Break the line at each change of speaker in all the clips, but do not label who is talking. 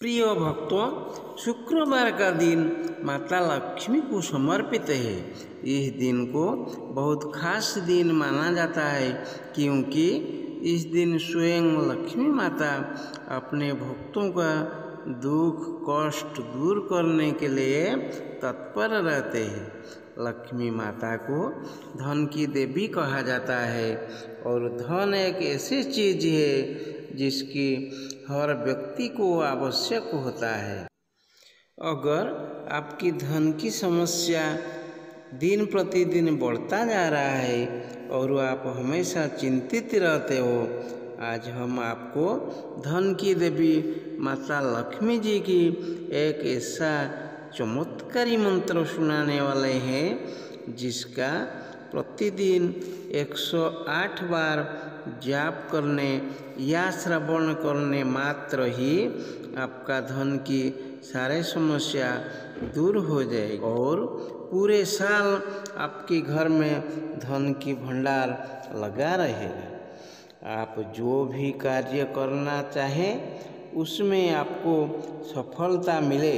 प्रिय भक्तों, शुक्रवार का दिन माता लक्ष्मी को समर्पित है। इस दिन को बहुत खास दिन माना जाता है क्योंकि इस दिन स्वयं लक्ष्मी माता अपने भक्तों का दुख कष्ट दूर करने के लिए तत्पर रहते हैं। लक्ष्मी माता को धन की देवी कहा जाता है और धन एक ऐसी चीज है जिसकी हर व्यक्ति को आवश्यक होता है। अगर आपकी धन की समस्या दिन प्रतिदिन बढ़ता जा रहा है और आप हमेशा चिंतित रहते हो, आज हम आपको धन की देवी माता लक्ष्मी जी की एक ऐसा चमत्कारी मंत्र सुनाने वाले हैं जिसका प्रतिदिन 108 बार जाप करने या श्रवण करने मात्र ही आपका धन की सारे समस्या दूर हो जाएगी और पूरे साल आपके घर में धन की भंडार लगा रहेगा। आप जो भी कार्य करना चाहें उसमें आपको सफलता मिले,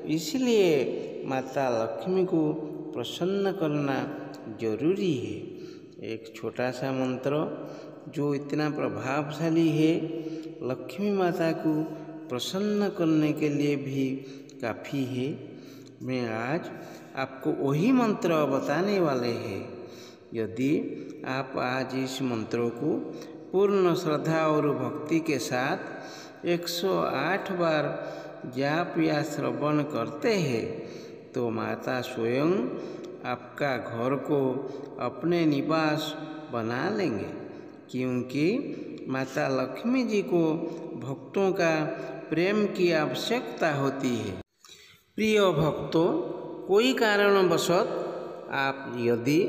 इसलिए माता लक्ष्मी को प्रसन्न करना जरूरी है। एक छोटा सा मंत्र जो इतना प्रभावशाली है, लक्ष्मी माता को प्रसन्न करने के लिए भी काफ़ी है। मैं आज आपको वही मंत्र बताने वाले हैं। यदि आप आज इस मंत्र को पूर्ण श्रद्धा और भक्ति के साथ 108 बार जाप या श्रवण करते हैं तो माता स्वयं आपका घर को अपने निवास बना लेंगे, क्योंकि माता लक्ष्मी जी को भक्तों का प्रेम की आवश्यकता होती है। प्रिय भक्तों, कोई कारणवशत आप यदि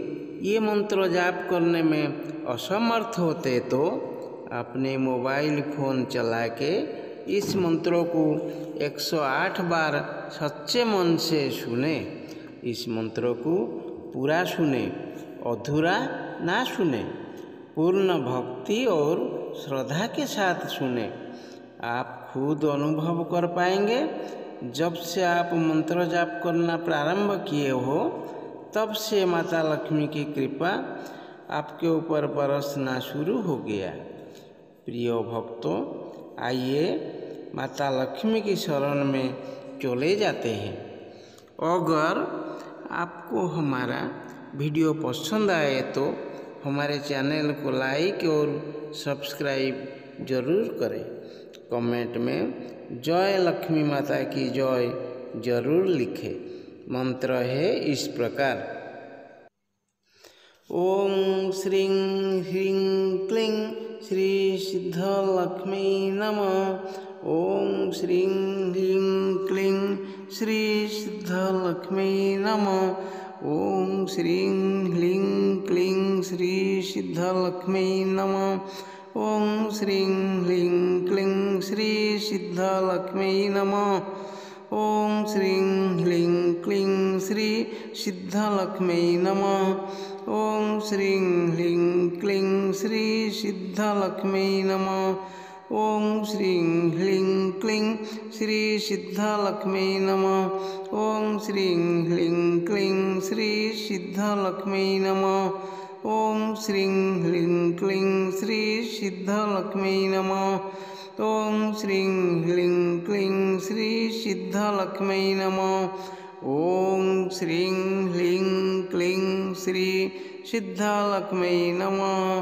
ये मंत्र जाप करने में असमर्थ होते तो अपने मोबाइल फोन चला के इस मंत्रों को 108 बार सच्चे मन से सुने। इस मंत्र को पूरा सुने, अधूरा ना सुने, पूर्ण भक्ति और श्रद्धा के साथ सुने। आप खुद अनुभव कर पाएंगे, जब से आप मंत्र जाप करना प्रारंभ किए हो तब से माता लक्ष्मी की कृपा आपके ऊपर बरसना शुरू हो गया। प्रिय भक्तों, आइए माता लक्ष्मी की शरण में चले जाते हैं। अगर आपको हमारा वीडियो पसंद आए तो हमारे चैनल को लाइक और सब्सक्राइब जरूर करें। कमेंट में जय लक्ष्मी माता की जय जरूर लिखें। मंत्र है इस प्रकार: ओम श्रीं ह्रीं क्लीं श्री सिद्ध लक्ष्मी नमः। ओम श्रीं ह्रीं क्लीं श्री सिद्ध लक्ष्मी नमः। ओम श्रीं ह्रीं क्लीं श्री सिद्ध लक्ष्मी नमः। ओम श्रीं ह्रीं क्लीं श्री सिद्ध लक्ष्मी नमः। ओम श्रीं ह्रीं क्लीं श्री सिद्ध लक्ष्मी नमः। ओम श्रीं ह्रीं क्लीं श्री सिद्ध लक्ष्मी नमः। ओम श्रीं ह्रीं क्लीं श्री सिद्ध लक्ष्मी नमः। ओम श्रीं ह्रीं क्लीं श्री सिद्ध लक्ष्मी नमः। ओम श्रीं ह्रीं क्लीं श्री सिद्ध लक्ष्मी नमः। ओम श्रीं ह्रीं क्लीं श्री सिद्ध लक्ष्मी नमः। ओम श्रीं ह्रीं क्लीं श्री सिद्ध लक्ष्मी नमः।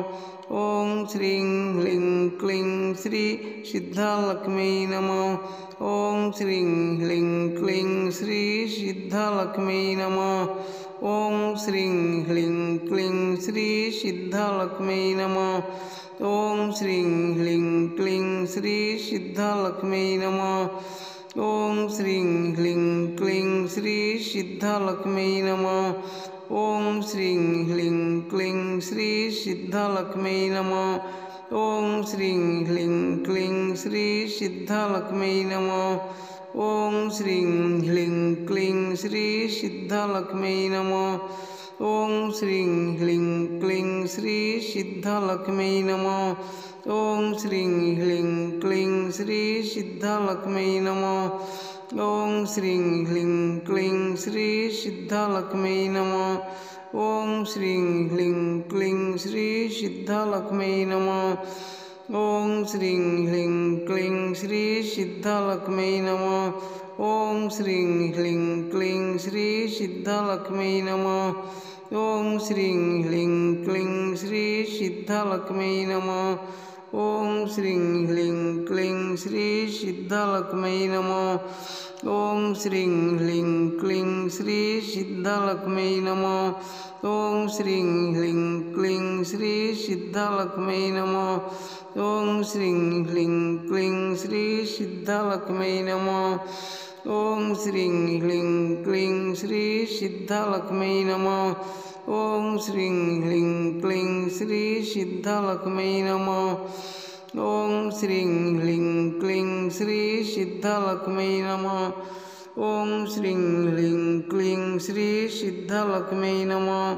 ओम श्रीं ह्रीं क्लीं श्री सिद्ध लक्ष्मी नमः। ओम श्रीं ह्रीं क्लीं श्री सिद्ध लक्ष्मी नमः। ओम श्रीं ह्रीं क्लीं श्री सिद्ध लक्ष्मी नमः। ओम श्रीं ह्रीं क्लीं श्री सिद्ध लक्ष्मी नमः। ओम श्रीं ह्रीं क्लीं श्री सिद्ध लक्ष्मी नमः। ओम श्रीं ह्रीं क्लीं श्री सिद्ध लक्ष्मी नमः। ओम श्रीं ह्रीं क्लीं श्री सिद्ध लक्ष्मी नमः। ओम श्रीं ह्रीं क्लीं श्री सिद्ध लक्ष्मी नमः। ओम श्रीं ह्रीं क्लीं श्री सिद्ध लक्ष्मी नमः। ओम श्रीं ह्लीं क्लीं श्री सिद्धालक्ष्मी नमः। ओम श्रीं ह्लीं क्लीं श्री सिद्धालक्ष्मी नमः। ओम श्रीं ह्लीं क्लीं श्री सिद्धालक्ष्मी नमः। ओम श्रीं ह्लीं क्लीं श्री सिद्धालक्ष्मी नमः। ओम श्रीं ह्लीं क्लीं श्री सिद्धालक्ष्मी नमः। ओम श्रीं ह्लीं क्लीं श्री सिद्धालक्ष्मी नमः। ओम श्रीं ह्लीं क्लीं श्री सिद्धालक्ष्मी नमः। ओम श्रीं ह्लीं क्लीं श्री सिद्धालक्ष्मी नमः। ओम श्रीं ह्लीं क्लीं श्री सिद्धालक्ष्मी नमः। ओम श्रीं ह्लीं क्लीं श्री सिद्धालक्ष्मी नमः। ओम श्रीं ह्लीं क्लीं श्री सिद्धालक्ष्मी नमः। ओम श्रीं ह्लीं क्लीं श्री सिद्धालक्ष्मी नमः। ओम श्रीं ह्लीं क्लीं श्री सिद्धालक्ष्मी नमः।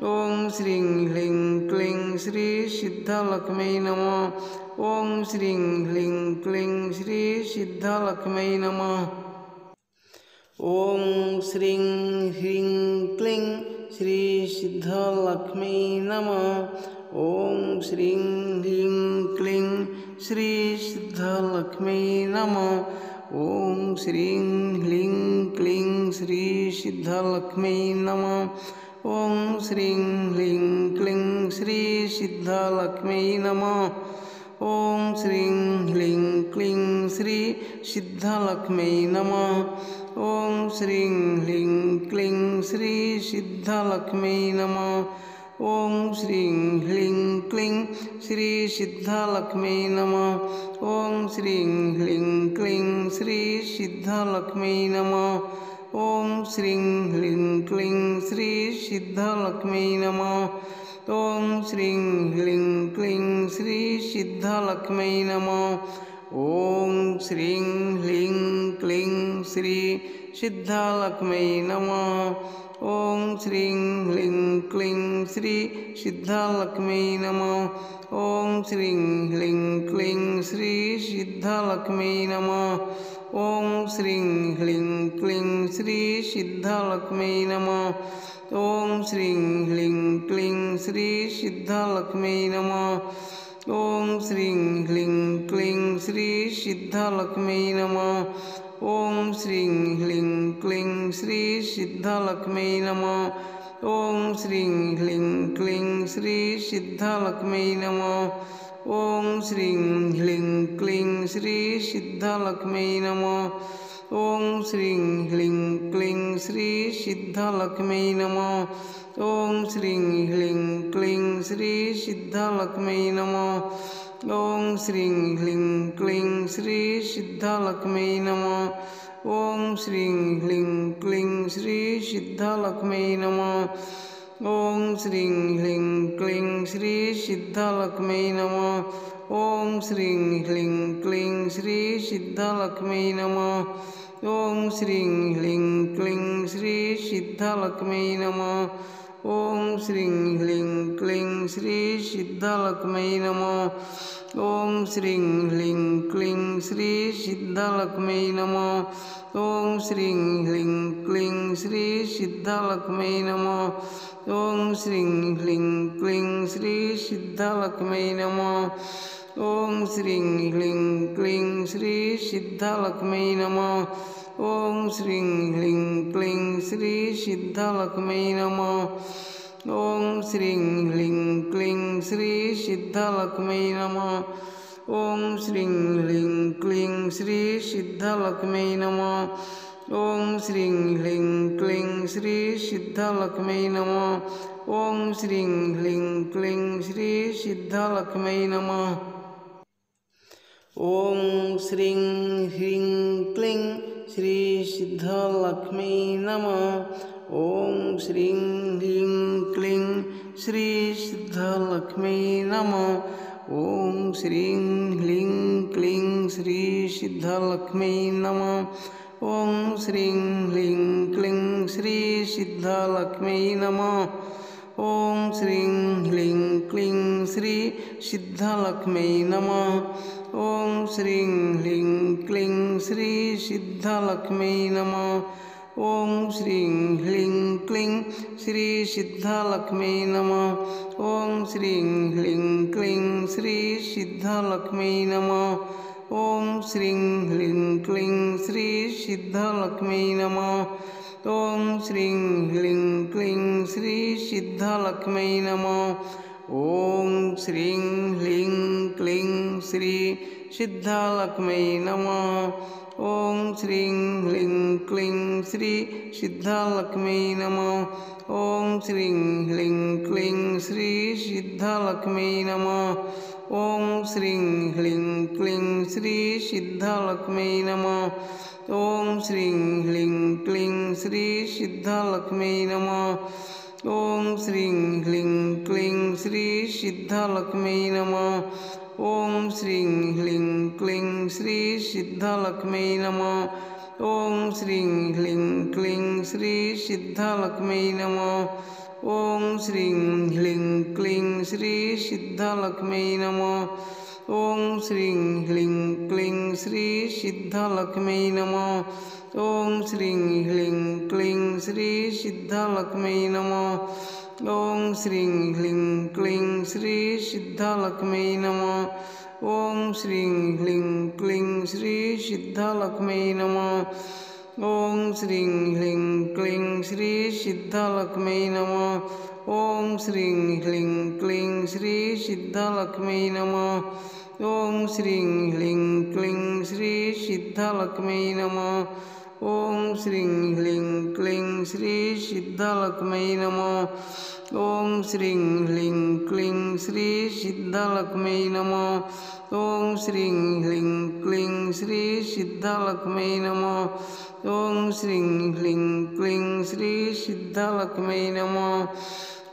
ओम श्रीं ह्लीं क्लीं श्री सिद्धालक्ष्मी नमः। ओम श्रीं ह्लीं क्लीं श्री सिद्धालक्ष्मी नमः। ओम श्रीं ह्लीं क्लीं श्री सिद्धालक्ष्मी नमः। ओम श्रीं ह्रीं क्लीं श्री सिद्धालक्ष्मी नमः। ओम श्रीं ह्रीं क्लीं श्री सिद्धालक्ष्मी नमः। ओम श्रीं ह्रीं क्लीं श्री सिद्धालक्ष्मी नमः। ओम श्रीं ह्रीं क्लीं श्री सिद्धालक्ष्मी नमः। ओम श्रीं ह्रीं क्लीं श्री सिद्धालक्ष्मी नमः। ओम श्रीं ह्रीं क्लीं श्री सिद्धालक्ष्मी नमः। ओम श्रीं ह्रीं क्लीं श्री सिद्धालक्ष्मी नमः। ओम श्रीं ह्रीं क्लीं श्री सिद्धालक्ष्मी नमः। ओम श्रीं ह्रीं क्लीं श्री सिद्धालक्ष्मी नमः। ओम श्रीं ह्रीं क्लीं श्री सिद्धालक्ष्मी नमः। ओम श्रीं ह्रीं क्लीं श्री सिद्धालक्ष्मी नमः। ओम श्रीं ह्रीं क्लीं श्री सिद्धालक्ष्मी नमः। ओम श्रीं ह्रीं क्लीं श्री सिद्धालक्ष्मी नमः। ओम श्रीं ह्रीं क्लीं श्री सिद्धालक्ष्मी नमः। ओम श्रीं ह्रीं क्लीं श्री सिद्धालक्ष्मी नमः। ओम श्रीं ह्रीं क्लीं श्री सिद्धालक्ष्मी नमः। ओम श्रीं ह्रीं क्लीं श्री सिद्धालक्ष्मी नमः। ओम श्रीं ह्रीं क्लीं श्री सिद्धालक्ष्मी नमः। ओम श्रीं ह्रीं क्लीं श्री सिद्धालक्ष्मी नमः। ओम श्रीं ह्रीं क्लीं श्री सिद्धालक्ष्मी नमः। ओम श्रीं ह्रीं क्लीं श्री सिद्धालक्ष्मी नमः। ओम श्रीं ह्रीं क्लीं श्री सिद्धालक्ष्मी नमः। ओम श्रीं ह्रीं क्लीं श्री सिद्धालक्ष्मी नमः। ओम श्रीं ह्रीं क्लीं श्री सिद्धालक्ष्मी नमः। ओम श्रीं ह्रीं क्लीं श्री सिद्धालक्ष्मी नमः। ओम श्रीं ह्रीं क्लीं श्री सिद्धालक्ष्मी नमः। ओम श्रीं ह्रीं क्लीं श्री सिद्धालक्ष्मी नमः। ओम श्रीं ह्रीं क्लीं श्री सिद्धालक्ष्मी नमः। ओम श्रीं ह्रीं क्लीं श्री सिद्धालक्ष्मी नमः। ओम श्रीं ह्रीं क्लीं श्री सिद्धालक्ष्मी नमः। ओम श्रीं ह्रीं क्लीं श्री सिद्धालक्ष्मी नमः। ओम श्रीं ह्रीं क्लीं श्री सिद्धालक्ष्मी नमः। ओम श्रीं ह्रीं क्लीं श्री सिद्धालक्ष्मी नमः। ओम श्रीं ह्रीं क्लीं श्री सिद्धालक्ष्मी नमः। ओम श्रीं ह्रीं क्लीं श्री सिद्धालक्ष्मी नमः। ओम श्रीं ह्रीं क्लीं श्री सिद्धालक्ष्मी नमः। ओम श्रीं ह्रीं क्लीं श्री सिद्धालक्ष्मी नमः। ओम श्रीं ह्रीं क्लीं श्री सिद्धालक्ष्मी नमः। ओम श्रीं ह्रीं क्लीं श्री सिद्धालक्ष्मी नमः। ओम श्रीं ह्रीं क्लीं श्री सिद्धालक्ष्मी नमः। ॐ श्रीं ह्लीं क्लीं श्री सिद्धलक्ष्मै नमः। ॐ श्रीं ह्लीं क्लीं श्री सिद्धलक्ष्मै नमः। ॐ श्रीं ह्लीं क्लीं श्री सिद्धलक्ष्मै नमः। ॐ श्रीं ह्लीं क्लीं श्री सिद्धलक्ष्मै नमः। ॐ श्रीं ह्लीं क्लीं श्री सिद्धलक्ष्मै नमः। ॐ श्रीं ह्लीं क्लीं श्री सिद्धलक्ष्मै नमः। ॐ श्रीं ह्लीं क्लीं श्री सिद्धलक्ष्मै नमः। ॐ श्रीं ह्लीं क्लीं श्री सिद्धलक्ष्मै नमः। ॐ श्रीं ह्लीं क्लीं श्री सिद्धलक्ष्मै नमः। ॐ श्रीं ह्लीं क्लीं श्री सिद्धलक्ष्मै नमः। ॐ श्रीं ह्लीं क्लीं श्री सिद्धलक्ष्मै नमः। ॐ श्रीं ह्लीं क्लीं श्री सिद्धलक्ष्मै नमः। ॐ श्रीं ह्लीं क्लीं श्री सिद्धलक्ष्मै नमः। ॐ श्रीं ह्लीं क्लीं श्री सिद्धलक्ष्मै नमः। ॐ श्रीं ह्लीं क्लीं श्री सिद्धलक्ष्मै नमः। ॐ श्रीं ह्लीं क्लीं श्री सिद्धलक्ष्मै नमः। ॐ श्रीं ह्लीं क्लीं श्री सिद्धलक्ष्मै नमः। ॐ श्रीं ह्लीं क्लीं श्री सिद्धलक्ष्मै नमः। ॐ श्रीं ह्लीं क्लीं श्री सिद्धलक्ष्मै नमः। ॐ श्रीं ह्लीं क्लीं श्री सिद्धलक्ष्मै नमः। ॐ श्रीं ह्लीं क्लीं श्री सिद्धलक्ष्मै नमः। ॐ श्रीं ह्लीं क्लीं श्री सिद्धलक्ष्मै नमः। ॐ श्रीं ह्लीं क्लीं श्री सिद्धलक्ष्मै नमः। ॐ श्रीं ह्लीं क्लीं श्री सिद्धलक्ष्मै नमः। ॐ श्रीं ह्लीं क्लीं श्री सिद्धलक्ष्मै नमः। ॐ श्रीं ह्लीं क्लीं श्री सिद्धलक्ष्मै नमः।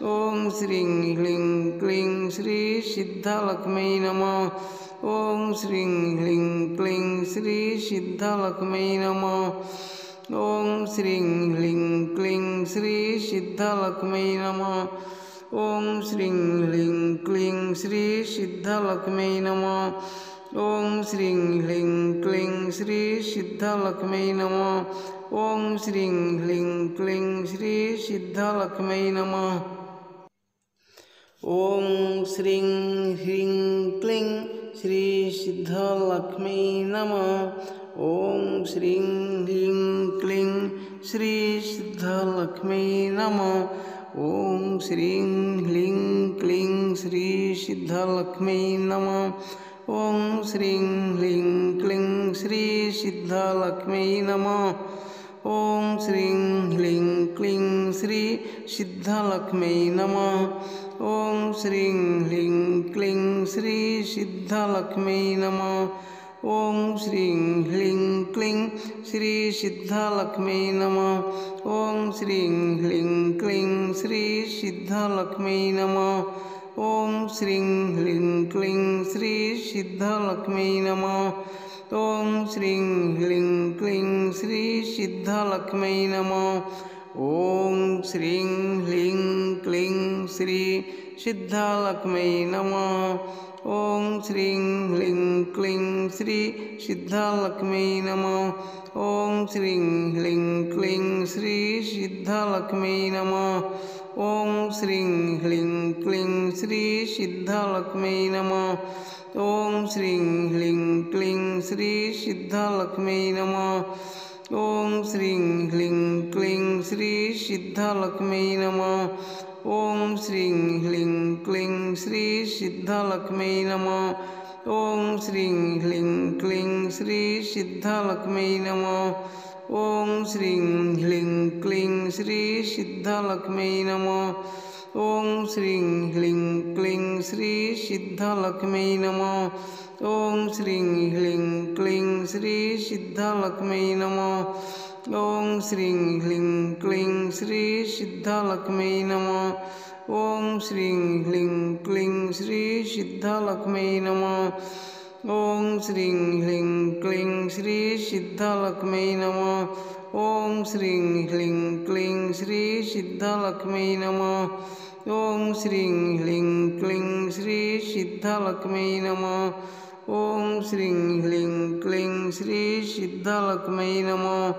ॐ श्रीं ह्लीं क्लीं श्री सिद्धलक्ष्मै नमः। ॐ श्रीं ह्लीं क्लीं श्री सिद्धलक्ष्मै नमः। ॐ श्रीं ह्लीं क्लीं श्री सिद्धलक्ष्मै नमः। ॐ श्रीं ह्लीं क्लीं श्री सिद्धलक्ष्मै नमः। ॐ श्रीं ह्लीं क्लीं श्री सिद्धलक्ष्मै नमः। ॐ श्रीं ह्लीं क्लीं श्री सिद्धलक्ष्मै नमः। ॐ श्रीं ह्रीं क्लीं श्री सिद्धलक्ष्मै नमः। ॐ श्रीं ह्रीं क्लीं श्री सिद्धलक्ष्मै नमः। ॐ श्रीं ह्रीं क्लीं श्री सिद्धलक्ष्मै नमः। ॐ श्रीं ह्रीं क्लीं श्री सिद्धलक्ष्मै नमः। ॐ श्रीं ह्रीं क्लीं श्री सिद्धलक्ष्मै नमः। ॐ श्रीं ह्रीं क्लीं श्री सिद्धलक्ष्मै नमः। ॐ श्रीं ह्रीं क्लीं श्री सिद्धलक्ष्मै नमः। ॐ श्रीं ह्रीं क्लीं श्री सिद्धलक्ष्मै नमः। ॐ श्रीं ह्रीं क्लीं श्री सिद्धलक्ष्मै नमः। ॐ श्रीं ह्रीं क्लीं श्री सिद्धलक्ष्मै नमः। ॐ श्रीं ह्रीं क्लीं श्री सिद्धलक्ष्मै नमः। ॐ श्रीं ह्रीं क्लीं श्री सिद्धलक्ष्मै नमः। ॐ श्रीं ह्रीं क्लीं श्री सिद्धलक्ष्मै नमः। ॐ श्रीं ह्रीं क्लीं श्री सिद्धलक्ष्मै नमः। ॐ श्रीं ह्रीं क्लीं श्री सिद्धलक्ष्मै नमः। ॐ श्रीं ह्रीं क्लीं श्री सिद्धलक्ष्मै नमः। ॐ श्रीं ह्रीं क्लीं श्री सिद्धलक्ष्मै नमः। ॐ श्रीं ह्रीं क्लीं श्री सिद्धलक्ष्मै नमः। ॐ श्रीं ह्रीं क्लीं श्री सिद्धलक्ष्मै नमः। ॐ श्रीं ह्रीं क्लीं श्री सिद्धलक्ष्मै नमः। ॐ श्रीं ह्रीं क्लीं श्री सिद्धलक्ष्मै नमः। ॐ श्रीं ह्रीं क्लीं श्री सिद्धलक्ष्मै नमः। ॐ श्रीं ह्रीं क्लीं श्री सिद्धलक्ष्मै नमः। ॐ श्रीं ह्रीं क्लीं श्री सिद्धलक्ष्मै नमः। ॐ श्रीं ह्रीं क्लीं श्री सिद्धलक्ष्मै नमः। ॐ श्रीं ह्रीं क्लीं श्री सिद्धलक्ष्म्यै नमः। ॐ श्रीं ह्रीं क्लीं श्री सिद्धलक्ष्म्यै नमः।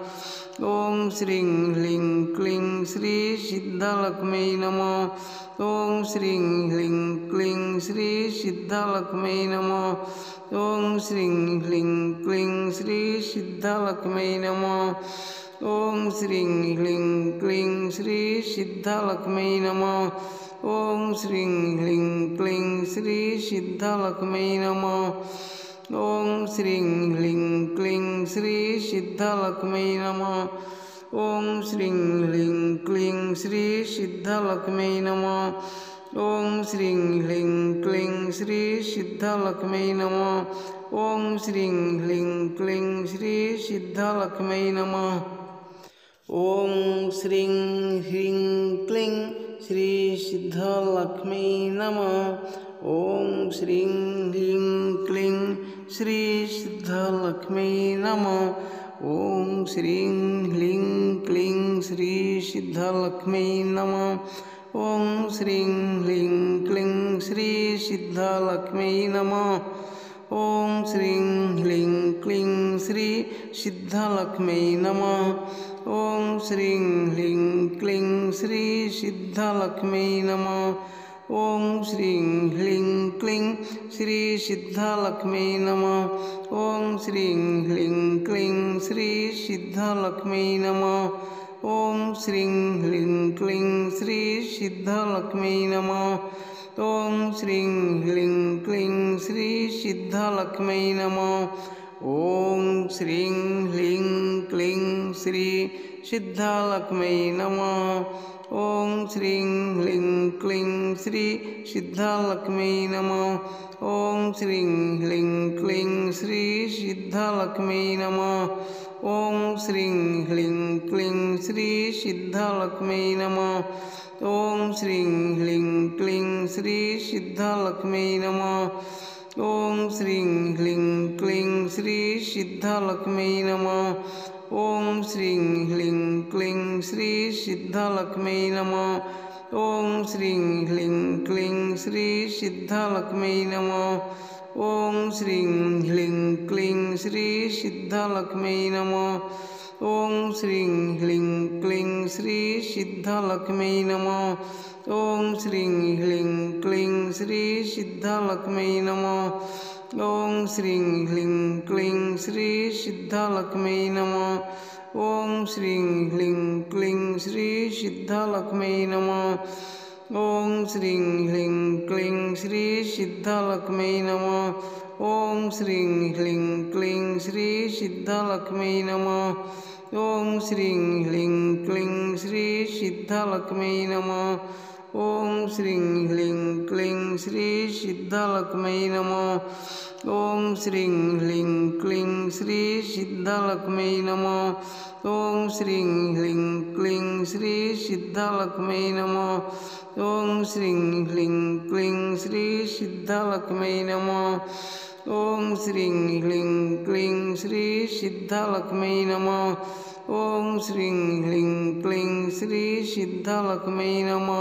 ॐ श्रीं ह्रीं क्लीं श्री सिद्धलक्ष्म्यै नमः। ॐ श्रीं ह्रीं क्लीं श्री सिद्धलक्ष्म्यै नमः। ॐ श्रीं ह्रीं क्लीं श्री सिद्धलक्ष्म्यै नमः। ॐ श्रीं ह्रीं क्लीं श्री सिद्धलक्ष्म्यै नमः। ॐ श्रीं ह्रीं क्लीं श्री सिद्धलक्ष्म्यै नमः। ॐ श्रीं ह्रीं क्लीं श्री सिद्धलक्ष्म्यै नमः। ॐ श्रीं ह्रीं क्लीं श्री सिद्धलक्ष्म्यै नमः। ॐ श्रीं ह्रीं क्लीं श्री सिद्धलक्ष्म्यै नमः। ॐ श्रीं ह्रीं क्लीं श्री सिद्धलक्ष्म्यै नमः। ॐ श्रीं ह्रीं क्लीं श्री सिद्धलक्ष्म्यै नमः। ॐ श्रीं ह्रीं क्लीं श्री सिद्धलक्ष्म्यै नमः। ॐ श्रीं ह्रीं क्लीं श्री सिद्धलक्ष्म्यै नमः। ॐ श्रीं ह्रीं क्लीं श्री सिद्धलक्ष्म्यै नमः। ॐ श्रीं ह्रीं क्लीं श्री सिद्धलक्ष्म्यै नमः। ॐ श्रीं ह्रीं क्लीं श्री सिद्धलक्ष्म्यै नमः। ॐ श्रीं ह्रीं क्लीं श्री सिद्धलक्ष्म्यै नमः। ॐ श्रीं ह्रीं क्लीं श्री सिद्धलक्ष्म्यै नमः। ॐ श्रीं ह्रीं क्लीं श्री सिद्धलक्ष्म्यै नमः। ॐ श्रीं ह्रीं क्लीं श्री सिद्धलक्ष्म्यै नमः। ॐ श्रीं ह्रीं क्लीं श्री सिद्धलक्ष्म्यै नमः। ॐ श्रीं ह्रीं क्लीं श्री सिद्धलक्ष्म्यै नमः। ॐ श्रीं ह्रीं क्लीं श्री सिद्धलक्ष्म्यै नमः। ॐ श्रीं ह्रीं क्लीं श्री सिद्धलक्ष्म्यै नमः। ॐ श्रीं ह्रीं क्लीं श्री सिद्धलक्ष्म्यै नमः। ॐ श्रीं ह्रीं क्लीं श्री सिद्धलक्ष्म्यै नमः। ॐ श्रीं ह्रीं क्लीं श्री सिद्धलक्ष्म्यै नमः। ॐ श्रीं ह्रीं क्लीं श्री सिद्धलक्ष्म्यै नमः। ॐ श्रीं ह्रीं क्लीं श्री सिद्धलक्ष्म्यै नमः। ॐ श्रीं ह्रीं क्लीं श्री सिद्धलक्ष्म्यै नमः। ॐ श्रीं ह्रीं क्लीं श्री सिद्धलक्ष्म्यै नमः। ॐ श्रीं ह्रीं क्लीं श्री सिद्धलक्ष्म्यै नमः। ॐ श्रीं ह्रीं क्लीं श्री सिद्धलक्ष्म्यै नमः। ॐ श्रीं ह्रीं क्लीं श्री सिद्धलक्ष्म्यै नमः। ॐ श्रीं ह्रीं क्लीं श्री सिद्धलक्ष्म्यै नमः। ॐ श्रीं ह्रीं क्लीं श्री सिद्धलक्ष्म्यै नमः। ॐ श्रीं ह्रीं क्लीं श्री सिद्धलक्ष्म्यै नमः। ॐ श्रीं ह्रीं क्लीं श्री सिद्धलक्ष्म्यै नमः। ॐ श्रीं ह्रीं क्लीं श्री सिद्धलक्ष्म्यै नमः। ॐ श्रीं ह्रीं क्लीं श्री सिद्धलक्ष्म्यै नमः। ॐ श्रीं ह्रीं क्लीं श्री सिद्धलक्ष्म्यै नमः। ॐ श्रीं ह्रीं क्लीं श्री सिद्धलक्ष्म्यै नमः।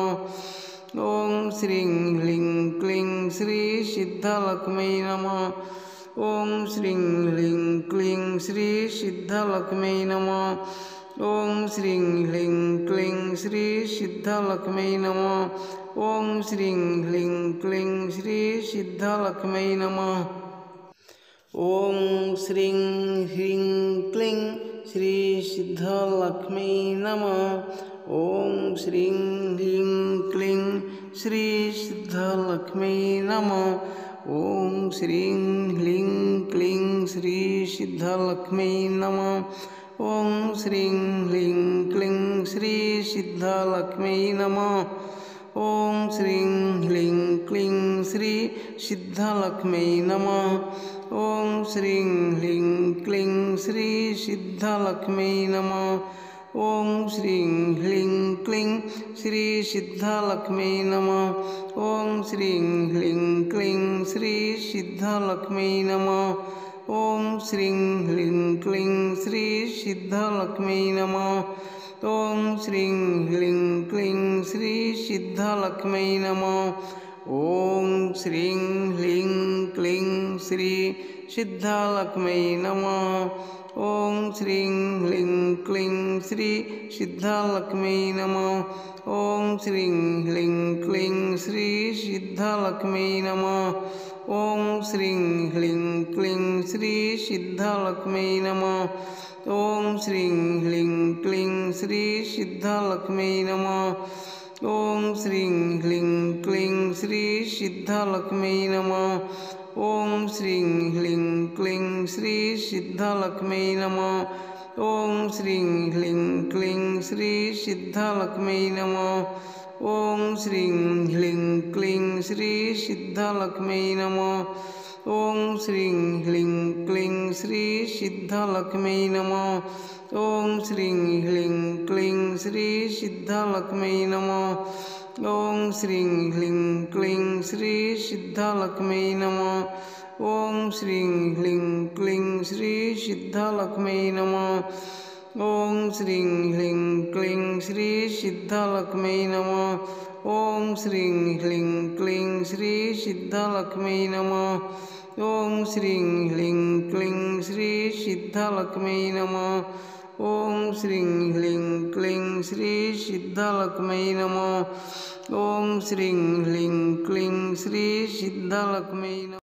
ॐ श्रीं ह्रीं क्लीं श्री सिद्धलक्ष्म्यै नमः। ॐ श्रीं ह्रीं क्लीं श्री सिद्धलक्ष्म्यै नमः। ॐ श्रीं ह्रीं क्लीं श्री सिद्धलक्ष्म्यै नमः। ॐ श्रीं ह्रीं क्लीं श्री सिद्धलक्ष्म्यै नमः। ॐ श्रीं ह्रीं क्लीं श्री सिद्धलक्ष्म्यै नमः। ॐ श्रीं ह्रीं क्लीं श्री सिद्धलक्ष्म्यै नमः। ॐ श्रीं ह्रीं क्लीं श्री सिद्धलक्ष्म्यै नमः। ॐ श्रीं ह्रीं क्लीं श्री सिद्धलक्ष्म्यै नमः। ॐ श्रीं ह्रीं क्लीं श्री सिद्धलक्ष्म्यै नमः। ॐ श्रीं ह्रीं क्लीं श्री सिद्धलक्ष्म्यै नमः। ॐ श्रीं ह्रीं क्लीं श्री सिद्धलक्ष्म्यै नमः। ॐ श्रीं ह्रीं क्लीं श्री सिद्धलक्ष्म्यै नमः। ॐ श्रीं ह्रीं क्लीं श्री सिद्धलक्ष्म्यै नमः। ॐ श्रीं ह्रीं क्लीं श्री सिद्धलक्ष्मै नमः। ॐ श्रीं ह्रीं क्लीं श्री सिद्धलक्ष्मै नमः। ॐ श्रीं ह्रीं क्लीं श्री सिद्धलक्ष्मै नमः। ॐ श्रीं ह्रीं क्लीं श्री सिद्धलक्ष्मै नमः। ॐ श्रीं ह्रीं क्लीं श्री सिद्धलक्ष्मै नमः। ॐ श्रीं ह्रीं क्लीं श्री सिद्धलक्ष्मै नमः। ॐ श्रीं ह्रीं क्लीं श्री सिद्धलक्ष्मै नमः। ॐ श्रीं ह्रीं क्लीं श्री सिद्धलक्ष्मै नमः। ॐ श्रीं ह्रीं क्लीं श्री सिद्धलक्ष्मै नमः। ॐ श्रीं ह्रीं क्लीं श्री सिद्धलक्ष्मै नमः। ॐ श्रीं ह्रीं क्लीं श्री सिद्धलक्ष्मै नमः। ॐ श्रीं ह्रीं क्लीं श्री सिद्धलक्ष्मै नमः। ॐ श्रीं ह्रीं क्लीं श्री सिद्धलक्ष्मै नमः। ॐ श्रीं ह्रीं क्लीं श्री सिद्धलक्ष्मै नमः। ॐ श्रीं ह्रीं क्लीं श्री सिद्धलक्ष्मै नमः। ॐ श्रीं ह्रीं क्लीं श्री सिद्धलक्ष्मै नमः। ॐ श्रीं ह्रीं क्लीं श्री सिद्धलक्ष्मै नमः। ॐ श्रीं ह्रीं क्लीं श्री सिद्धलक्ष्मै नमः। ॐ श्रीं ह्रीं क्लीं श्री सिद्धलक्ष्मै नमः।